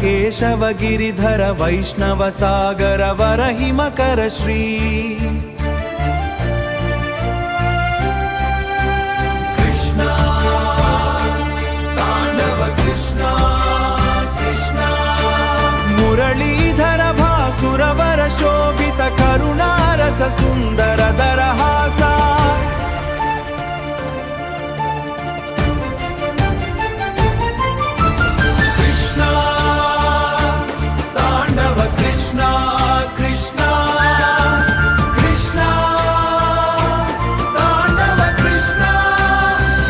केशव गिरिधर वैष्णव सागर वरहिमकर श्री कृष्णा तांडव कृष्णा कृष्णा मुरलीधर भासुरवर शोभित करुणारस सुंदर दरहासा कृष्णा कृष्णा कृष्णा तांडव कृष्णा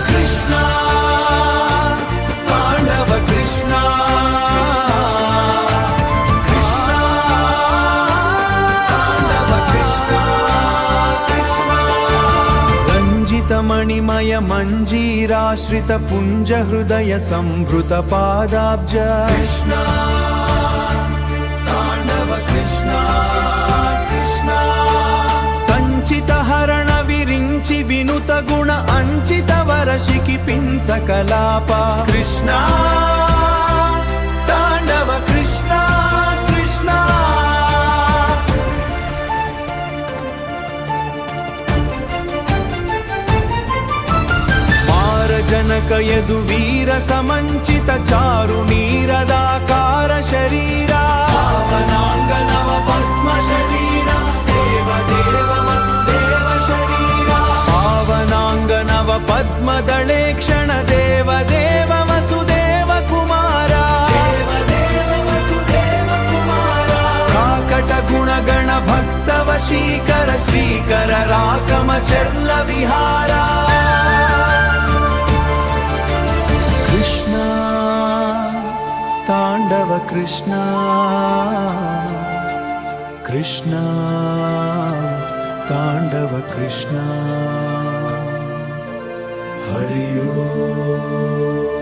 कृष्णा तांडव कृष्णा कृष्णा तांडव कृष्णा कृष्णा रंजित मणिमय मंजीराश्रित पुंज हृदय संभृत पादाब्ज कृष्णा कृष्णा कृष्णा संचित हरण विरिंचि विनुत गुण अंचित वरशिखि पिंचकलाप कृष्णा तांडव कृष्णा कृष्णा मारजनक यदुवीर समंचित चारु नीरदाकार शरीरा पावनांगनव पद्म शरीरा देव देव वसुदेव शरीरा पावनांगनव पद्मदले क्षण देव देव वसुदेव कुमारा देव देव वसुदेव कुमारा प्राकट गुणगण भक्त वशीकर श्रीकर राकम चर्ल विहारा कृष्णा तांडव कृष्णा कृष्णा तांडव कृष्णा हरि ओम।